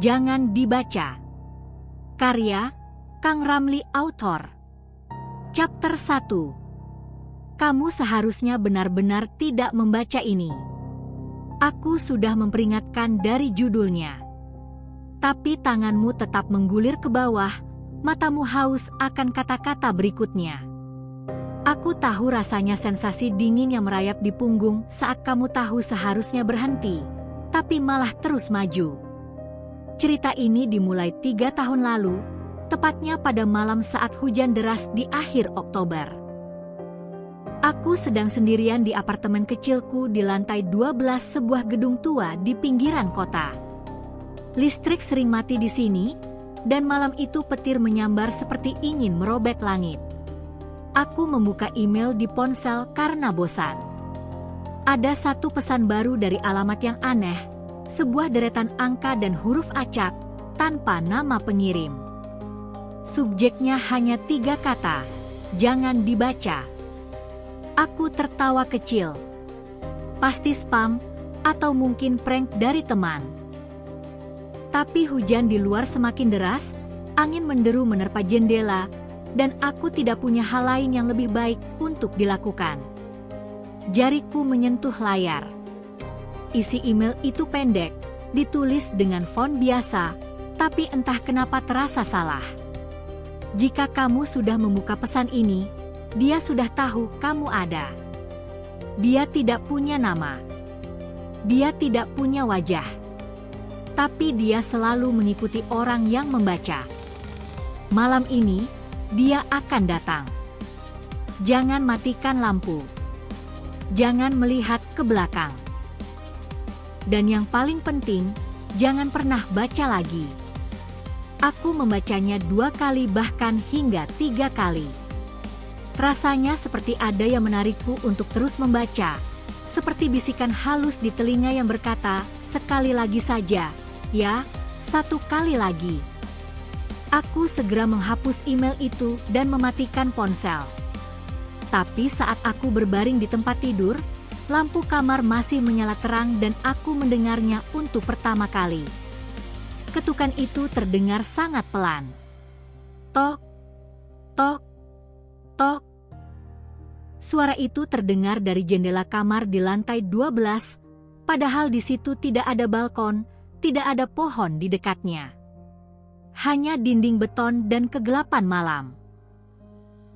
Jangan dibaca. Karya Kang Ramli, author. Chapter 1. Kamu seharusnya benar-benar tidak membaca ini. Aku sudah memperingatkan dari judulnya. Tapi tanganmu tetap menggulir ke bawah, matamu haus akan kata-kata berikutnya. Aku tahu rasanya sensasi dingin yang merayap di punggung saat kamu tahu seharusnya berhenti, tapi malah terus maju. Cerita ini dimulai 3 tahun lalu, tepatnya pada malam saat hujan deras di akhir Oktober. Aku sedang sendirian di apartemen kecilku di lantai 12 sebuah gedung tua di pinggiran kota. Listrik sering mati di sini, dan malam itu petir menyambar seperti ingin merobek langit. Aku membuka email di ponsel karena bosan. Ada satu pesan baru dari alamat yang aneh, sebuah deretan angka dan huruf acak, tanpa nama pengirim. Subjeknya hanya 3 kata, jangan dibaca. Aku tertawa kecil. Pasti spam, atau mungkin prank dari teman. Tapi hujan di luar semakin deras, angin menderu menerpa jendela, dan aku tidak punya hal lain yang lebih baik untuk dilakukan. Jariku menyentuh layar. Isi email itu pendek, ditulis dengan font biasa, tapi entah kenapa terasa salah. Jika kamu sudah membuka pesan ini, dia sudah tahu kamu ada. Dia tidak punya nama. Dia tidak punya wajah. Tapi dia selalu mengikuti orang yang membaca. Malam ini, dia akan datang. Jangan matikan lampu. Jangan melihat ke belakang. Dan yang paling penting, jangan pernah baca lagi. Aku membacanya 2 kali bahkan hingga 3 kali. Rasanya seperti ada yang menarikku untuk terus membaca, seperti bisikan halus di telinga yang berkata, sekali lagi saja, ya, 1 kali lagi. Aku segera menghapus email itu dan mematikan ponsel. Tapi saat aku berbaring di tempat tidur, lampu kamar masih menyala terang dan aku mendengarnya untuk pertama kali. Ketukan itu terdengar sangat pelan. Tok, tok, tok. Suara itu terdengar dari jendela kamar di lantai 12, padahal di situ tidak ada balkon, tidak ada pohon di dekatnya. Hanya dinding beton dan kegelapan malam.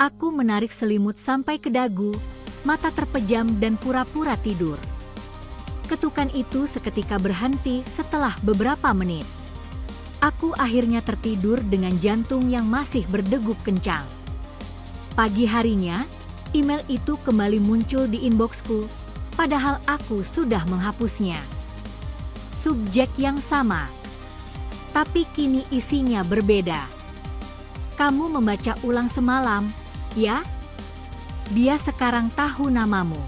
Aku menarik selimut sampai ke dagu, mata terpejam dan pura-pura tidur. Ketukan itu seketika berhenti setelah beberapa menit. Aku akhirnya tertidur dengan jantung yang masih berdegup kencang. Pagi harinya, email itu kembali muncul di inboxku, padahal aku sudah menghapusnya. Subjek yang sama, tapi kini isinya berbeda. Kamu membaca ulang semalam, ya? Dia sekarang tahu namamu.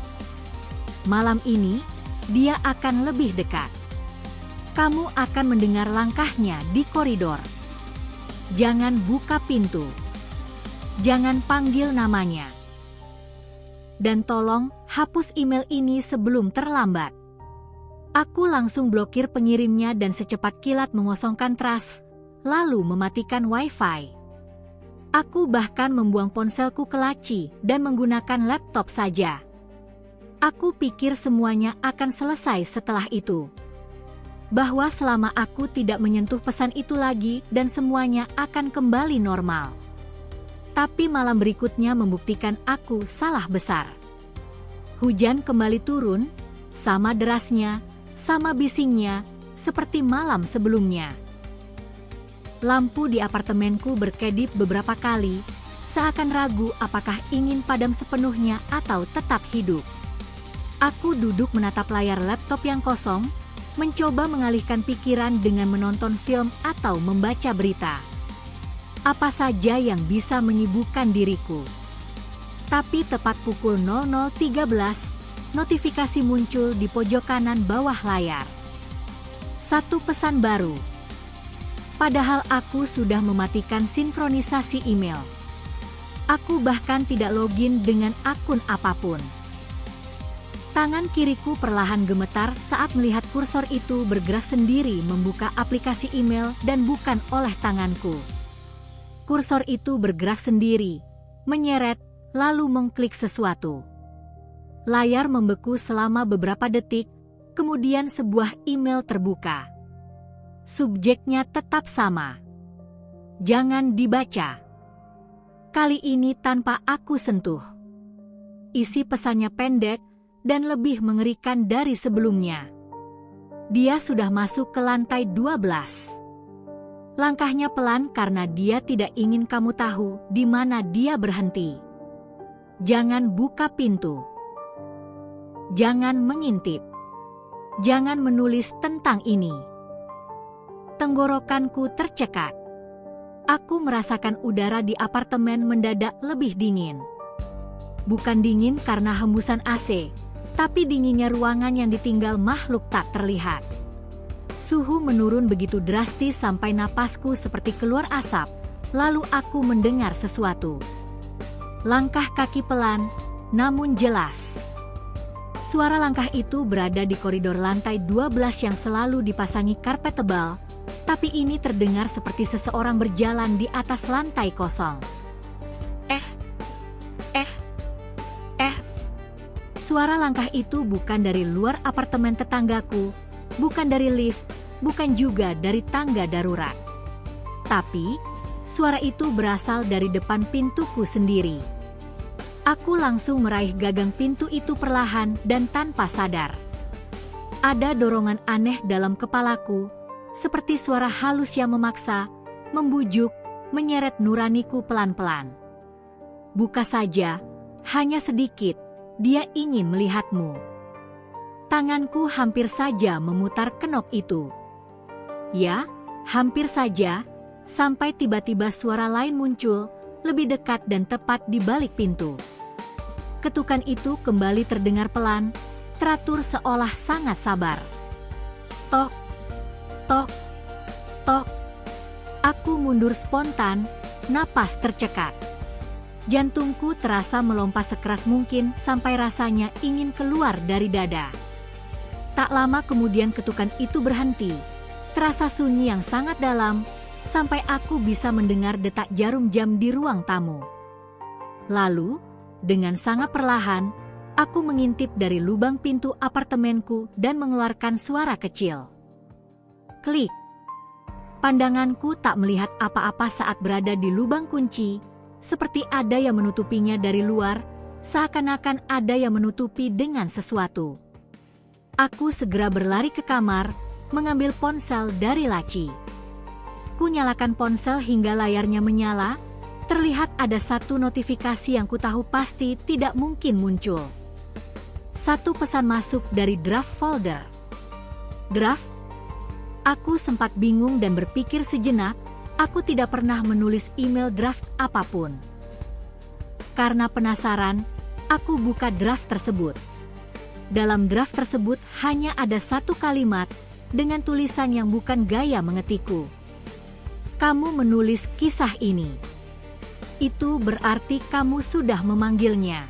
Malam ini, dia akan lebih dekat. Kamu akan mendengar langkahnya di koridor. Jangan buka pintu. Jangan panggil namanya. Dan tolong, hapus email ini sebelum terlambat. Aku langsung blokir pengirimnya dan secepat kilat mengosongkan trash, lalu mematikan wifi. Aku bahkan membuang ponselku ke laci dan menggunakan laptop saja. Aku pikir semuanya akan selesai setelah itu. Bahwa selama aku tidak menyentuh pesan itu lagi dan semuanya akan kembali normal. Tapi malam berikutnya membuktikan aku salah besar. Hujan kembali turun, sama derasnya, sama bisingnya, seperti malam sebelumnya. Lampu di apartemenku berkedip beberapa kali, seakan ragu apakah ingin padam sepenuhnya atau tetap hidup. Aku duduk menatap layar laptop yang kosong, mencoba mengalihkan pikiran dengan menonton film atau membaca berita. Apa saja yang bisa menyibukkan diriku. Tapi tepat pukul 00.13, notifikasi muncul di pojok kanan bawah layar. 1 pesan baru. Padahal aku sudah mematikan sinkronisasi email. Aku bahkan tidak login dengan akun apapun. Tangan kiriku perlahan gemetar saat melihat kursor itu bergerak sendiri membuka aplikasi email dan bukan oleh tanganku. Kursor itu bergerak sendiri, menyeret, lalu mengklik sesuatu. Layar membeku selama beberapa detik, kemudian sebuah email terbuka. Subjeknya tetap sama. Jangan dibaca. Kali ini tanpa aku sentuh. Isi pesannya pendek dan lebih mengerikan dari sebelumnya. Dia sudah masuk ke lantai 12. Langkahnya pelan karena dia tidak ingin kamu tahu di mana dia berhenti. Jangan buka pintu. Jangan mengintip. Jangan menulis tentang ini. Tenggorokanku tercekat. Aku merasakan udara di apartemen mendadak lebih dingin. Bukan dingin karena hembusan AC, tapi dinginnya ruangan yang ditinggal makhluk tak terlihat. Suhu menurun begitu drastis sampai napasku seperti keluar asap, lalu aku mendengar sesuatu. Langkah kaki pelan, namun jelas. Suara langkah itu berada di koridor lantai 12 yang selalu dipasangi karpet tebal, tapi ini terdengar seperti seseorang berjalan di atas lantai kosong. Suara langkah itu bukan dari luar apartemen tetanggaku, bukan dari lift, bukan juga dari tangga darurat. Tapi, suara itu berasal dari depan pintuku sendiri. Aku langsung meraih gagang pintu itu perlahan dan tanpa sadar. Ada dorongan aneh dalam kepalaku, seperti suara halus yang memaksa, membujuk, menyeret nuraniku pelan-pelan. Buka saja, hanya sedikit. Dia ingin melihatmu. Tanganku hampir saja memutar kenop itu. Ya, hampir saja, sampai tiba-tiba suara lain muncul, lebih dekat dan tepat di balik pintu. Ketukan itu kembali terdengar pelan, teratur seolah sangat sabar. Tok, tok, tok. Aku mundur spontan, napas tercekat. Jantungku terasa melompat sekeras mungkin sampai rasanya ingin keluar dari dada. Tak lama kemudian ketukan itu berhenti. Terasa sunyi yang sangat dalam, sampai aku bisa mendengar detak jarum jam di ruang tamu. Lalu, dengan sangat perlahan, aku mengintip dari lubang pintu apartemenku dan mengeluarkan suara kecil. Klik. Pandanganku tak melihat apa-apa saat berada di lubang kunci, seperti ada yang menutupinya dari luar, seakan-akan ada yang menutupi dengan sesuatu. Aku segera berlari ke kamar, mengambil ponsel dari laci. Ku nyalakan ponsel hingga layarnya menyala, terlihat ada satu notifikasi yang ku tahu pasti tidak mungkin muncul. Satu pesan masuk dari draft folder. Draft? Aku sempat bingung dan berpikir sejenak. Aku tidak pernah menulis email draft apapun. Karena penasaran, aku buka draft tersebut. Dalam draft tersebut hanya ada satu kalimat dengan tulisan yang bukan gaya mengetikku. Kamu menulis kisah ini. Itu berarti kamu sudah memanggilnya.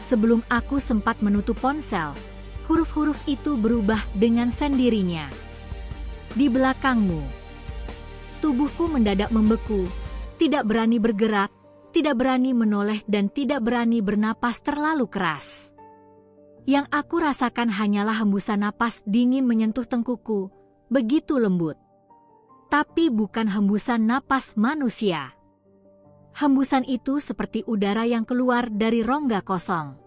Sebelum aku sempat menutup ponsel, huruf-huruf itu berubah dengan sendirinya. Di belakangmu. Tubuhku mendadak membeku, tidak berani bergerak, tidak berani menoleh dan tidak berani bernapas terlalu keras. Yang aku rasakan hanyalah hembusan napas dingin menyentuh tengkuku, begitu lembut. Tapi bukan hembusan napas manusia. Hembusan itu seperti udara yang keluar dari rongga kosong.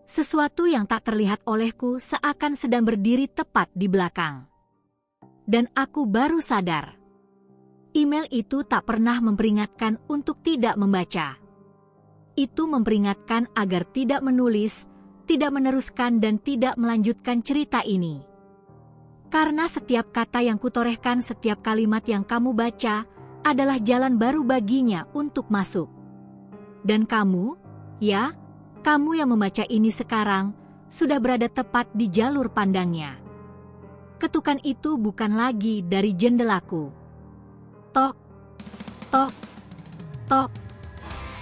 Sesuatu yang tak terlihat olehku seakan sedang berdiri tepat di belakang. Dan aku baru sadar. Email itu tak pernah memperingatkan untuk tidak membaca. Itu memperingatkan agar tidak menulis, tidak meneruskan dan tidak melanjutkan cerita ini. Karena setiap kata yang kutorehkan, setiap kalimat yang kamu baca, adalah jalan baru baginya untuk masuk. Dan kamu, ya, kamu yang membaca ini sekarang, sudah berada tepat di jalur pandangnya. Ketukan itu bukan lagi dari jendelaku. Tok, tok, tok.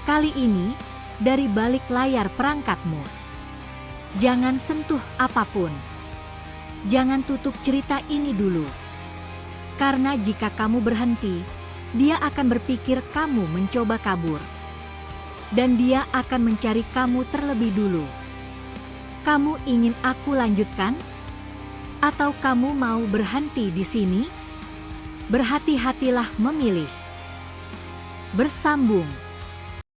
Kali ini, dari balik layar perangkatmu. Jangan sentuh apapun. Jangan tutup cerita ini dulu. Karena jika kamu berhenti, dia akan berpikir kamu mencoba kabur. Dan dia akan mencari kamu terlebih dulu. Kamu ingin aku lanjutkan? Atau kamu mau berhenti di sini? Berhati-hatilah memilih. Bersambung.